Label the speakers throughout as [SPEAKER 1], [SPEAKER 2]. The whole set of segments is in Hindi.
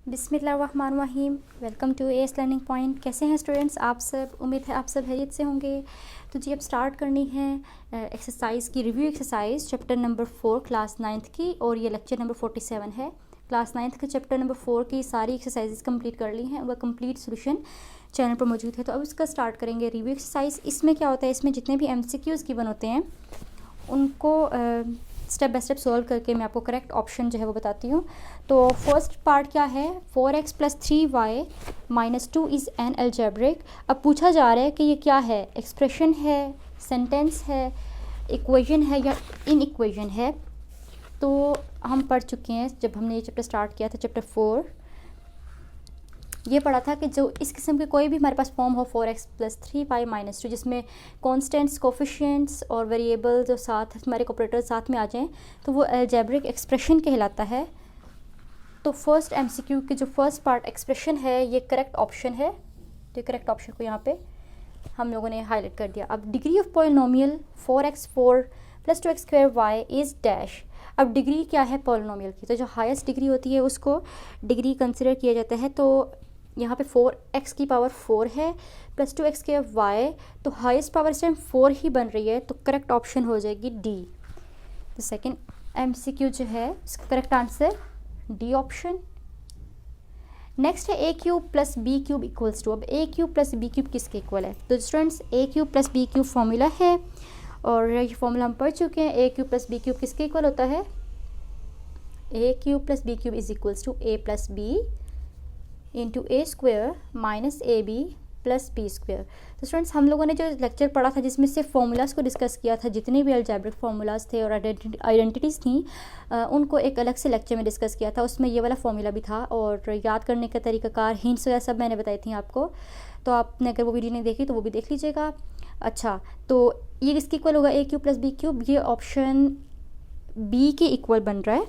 [SPEAKER 1] बिस्मिल्लाहिर्रहमानिर्रहीम। Welcome to S learning point. कैसे हैं स्टूडेंट्स आप सब? उम्मीद है आप सब खैरियत से होंगे। तो जी अब स्टार्ट करनी है एक्सरसाइज की review exercise chapter number 4 class 9th की, और ये लेक्चर नंबर 47 है। क्लास 9th के चैप्टर नंबर 4 की सारी एक्सरसाइजेज कंप्लीट कर ली हैं, उनका कंप्लीट सोल्यूशन चैनल पर मौजूद है। तो अब इसका स्टार्ट करेंगे रिव्यू एक्सरसाइज। इसमें क्या होता है, इसमें जितने भी MCQs गिवन होते हैं उनको स्टेप बाय स्टेप सॉल्व करके मैं आपको करेक्ट ऑप्शन जो है वो बताती हूँ। तो फर्स्ट पार्ट क्या है, 4x + 3y - 2 is an algebraic. अब पूछा जा रहा है कि ये क्या है, एक्सप्रेशन है, सेंटेंस है, इक्वेशन है या इन इक्वेशन है। तो हम पढ़ चुके हैं जब हमने ये चैप्टर स्टार्ट किया था, चैप्टर 4, ये पढ़ा था कि जो इस किस्म के कोई भी हमारे पास फॉर्म हो 4x + 3y - 2 जिसमें कॉन्स्टेंट्स, कोफिशिएंट्स और वेरिएबल जो साथ हमारे ऑपरेटर साथ में आ जाएं, तो वो अलजेब्रिक एक्सप्रेशन कहलाता है। तो फर्स्ट MCQ की जो फर्स्ट पार्ट एक्सप्रेशन है ये करेक्ट ऑप्शन है। तो करेक्ट ऑप्शन को यहाँ पे हम लोगों ने हाईलाइट कर दिया। अब degree of polynomial 4x4 + 2x² is dash. अब डिग्री क्या है पॉलिनोमियल की, तो जो हाईएस्ट डिग्री होती है उसको डिग्री कंसिडर किया जाता है। तो यहाँ पे 4x की पावर 4 है + 2x², तो हाईएस्ट पावर इस टाइम 4 ही बन रही है, तो करेक्ट ऑप्शन हो जाएगी डी। तो सेकंड MCQ जो है इसका correct answer D option. Next है a³ + b³ = अब a³ + b³ किसके इक्वल है? तो स्टूडेंट्स a³ + b³ फॉर्मूला है और ये फॉर्मूला हम पढ़ चुके हैं। a³ + b³ किसके इक्वल होता है? a³ + b³ = a + b × a² - ab + b²। तो स्टूडेंट्स हम लोगों ने जो लेक्चर पढ़ा था जिसमें से फॉर्मूलाज़ को डिस्कस किया था, जितने भी अलजेब्रिक फार्मूलाज थे और आइडेंटिटीज़ थी, उनको एक अलग से लेक्चर में डिस्कस किया था। उसमें ये वाला फॉर्मूला भी था और याद करने का तरीक़ाकार, हिंट्स वगैरह सब मैंने बताई थी आपको। तो आपने अगर वो वीडियो नहीं देखी तो वो भी देख लीजिएगा। अच्छा, तो ये किसके इक्वल होगा a³ + b³? ये ऑप्शन बी के इक्वल बन रहा है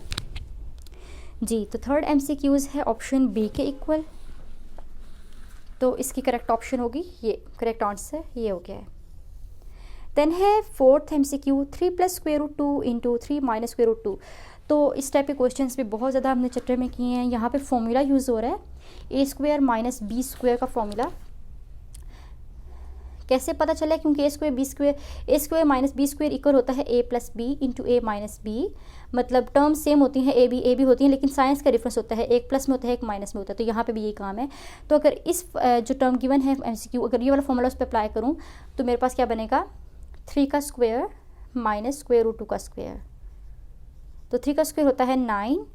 [SPEAKER 1] जी। तो थर्ड MCQs है ऑप्शन बी के इक्वल, तो इसकी करेक्ट ऑप्शन होगी ये, करेक्ट आंसर ये हो गया है। देन है फोर्थ MCQ 3 + √2 × 3 - √2। तो इस टाइप के क्वेश्चंस भी बहुत ज़्यादा हमने चैप्टर में किए हैं। यहाँ पे फॉर्मूला यूज़ हो रहा है a² - b² का फॉर्मूला। कैसे पता चला? क्योंकि a² - b² इक्वल होता है a + b × a - b। मतलब टर्म सेम होती हैं, a b होती हैं, लेकिन साइंस का डिफरेंस होता है, एक प्लस में होता है एक माइनस में होता है। तो यहाँ पे भी यही काम है। तो अगर इस जो टर्म गिवन है MCQ, अगर ये वाला फॉर्मूला उस पर अप्लाई करूँ तो मेरे पास क्या बनेगा? 3 का स्क्वायर - √2 का स्क्वायर। तो 3 का स्क्वायर होता है 9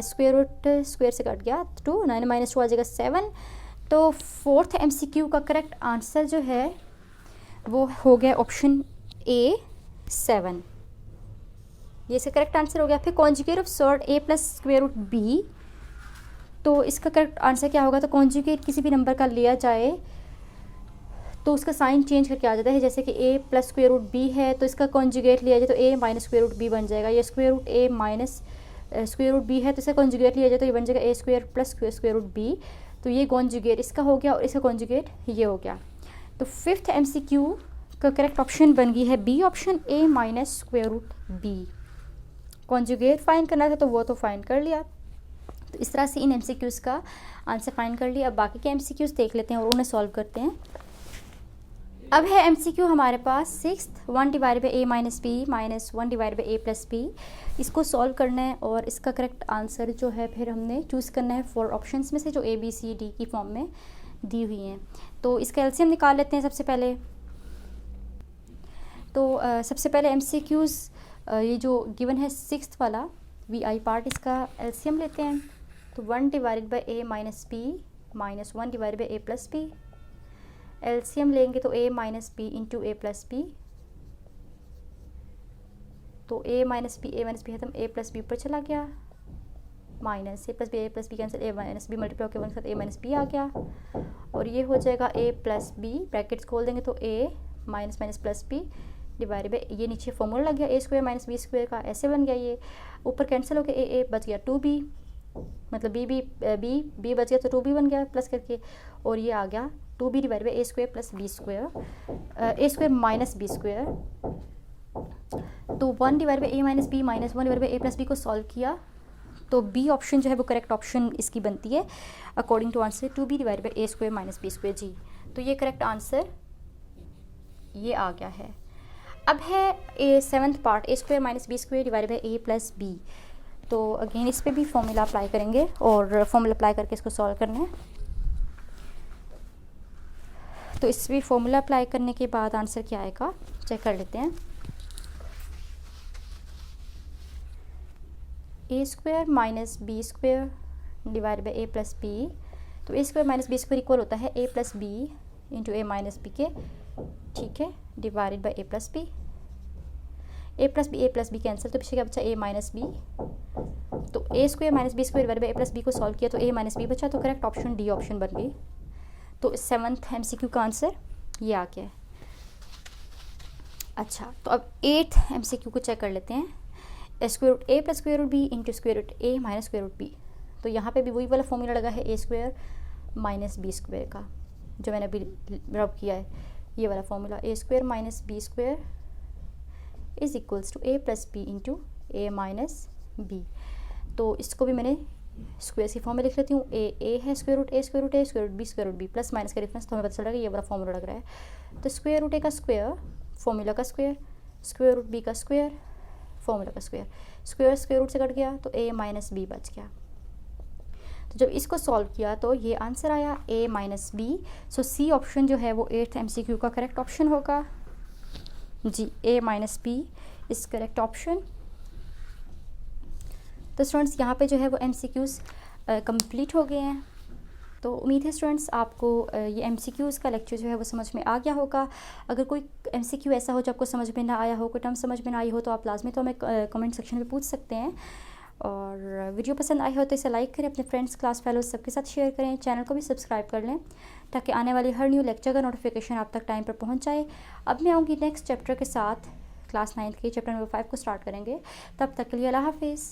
[SPEAKER 1] - स्क्वायर से कट गया 2, 9 - 2 आ जाएगा 7। तो फोर्थ MCQ का करेक्ट आंसर जो है वो हो गया ऑप्शन A 7। ये इसका करेक्ट आंसर हो गया। फिर conjugate of sort a + √b। तो इसका करेक्ट आंसर क्या होगा? तो कॉन्जुगेट किसी भी नंबर का लिया जाए तो उसका साइन चेंज करके आ जाता है। जैसे कि a + √b है तो इसका कॉन्जुगेट लिया जाए तो a - √b बन जाएगा। ये √a - √b है तो इसका कॉन्जुगेट लिया जाए तो ये बन जाएगा a² + √b। तो ये कॉन्जुगेट इसका हो गया और इसका कॉन्जुगेट ये हो गया। तो फिफ्थ MCQ का करेक्ट ऑप्शन बन गई है B option, a - √b। Conjugate find करना था तो वो तो फाइंड कर लिया। तो इस तरह से इन MCQs का आंसर फाइंड कर लिया। अब बाकी के MCQs देख लेते हैं और उन्हें सॉल्व करते हैं। अब है MCQ हमारे पास 6th 1 / a - b - 1 / a + b। इसको सॉल्व करना है और इसका करेक्ट आंसर जो है फिर हमने चूज़ करना है 4 ऑप्शंस में से जो A B C D की फॉर्म में दी हुई हैं। तो इसका LCM निकाल लेते हैं सबसे पहले। तो सबसे पहले MCQs ये जो गिवन है 6th वाला VI पार्ट, इसका LCM लेते हैं। तो 1 / a - b - 1 / a + b। LCM लेंगे तो a - b × a + b। तो a - b खत्म, a + b ऊपर चला गया, minus a + b cancel, a - b multiply होकर 1 के साथ a - b आ गया। और ये हो जाएगा a + b, ब्रैकेट्स खोल देंगे तो a - b डिवाइड बाई, ये नीचे फॉर्मूला लग गया a² - b² का, ऐसे बन गया। ये ऊपर कैंसिल हो गया, a बच गया 2b, मतलब b बच गया तो 2b बन गया प्लस करके, और ये आ गया 2b divide by a² + b², a² - b²। तो 1 / a - b - 1 / a + b को सॉल्व किया तो बी ऑप्शन जो है वो करेक्ट ऑप्शन इसकी बनती है according to answer 2b divide by A square minus B square जी। तो ये करेक्ट आंसर ये आ गया है। अब है a seventh part A square minus B square divide by A plus B. तो अगेन इस पर भी फॉर्मूला अप्लाई करेंगे और फॉर्मूला अप्लाई करके इसको सॉल्व करना है। तो इस भी फॉर्मूला अप्लाई करने के बाद आंसर क्या आएगा चेक कर लेते हैं। A square minus B square divide by A plus B. तो A square minus B square equal होता है A plus B into A minus B के, ठीक है, divided by A plus B. A plus B cancel, तो पीछे क्या बचा ए माइनस बी। तो A square minus B square divide by A plus B को सॉल्व किया तो ए माइनस बी बचा, तो करेक्ट ऑप्शन डी ऑप्शन बन गई। तो 7th MCQ का आंसर ये आ गया है। अच्छा, तो अब 8th MCQ को चेक कर लेते हैं। Square root A plus square root B into square root A minus square root B. तो यहाँ पे भी वही वाला फॉर्मूला लगा है A square minus B square का, जो मैंने अभी रब किया है, ये वाला formula A square minus B square is equals to A plus B into A minus B. तो इसको भी मैंने स्क्वायर की फॉर्म में लिख लेती हूँ। ए है square root A square root A square root B plus minus का डिफरेंस, तो हमें पता चल रहा है कि ये वाला फॉर्मूला लग रहा है। तो स्क्वायर रूट ए का स्क्वायर फॉर्मूला का स्क्वायर रूट बी का स्क्वायर फॉर्मूला का स्क्वायर रूट से कट गया तो ए माइनस बी बच गया। तो जब इसको सॉल्व किया तो ये आंसर आया A minus B. So C option जो है वो 8th MCQ का करेक्ट ऑप्शन होगा जी। A minus B is correct option. तो स्टूडेंट्स यहाँ पे जो है वो MCQs कंप्लीट हो गए हैं। तो उम्मीद है स्टूडेंट्स आपको ये MCQs का लेक्चर जो है वो समझ में आ गया होगा। अगर कोई MCQ ऐसा हो जो आपको समझ में ना आया हो, कोई टर्म समझ में ना आई हो, तो आप लाजमी तो हमें कमेंट सेक्शन में पूछ सकते हैं। और वीडियो पसंद आई हो तो इसे लाइक करें, अपने फ्रेंड्स, क्लास फेलोज सबके साथ शेयर करें, चैनल को भी सब्सक्राइब कर लें ताकि आने वाली हर न्यू लेक्चर का नोटिफिकेशन आप तक टाइम पर पहुँच जाए। अब मैं आऊँगी नेक्स्ट चैप्टर के साथ, क्लास 9th के चैप्टर नंबर 5 को स्टार्ट करेंगे। तब तक के लिए अल्लाह हाफिज़।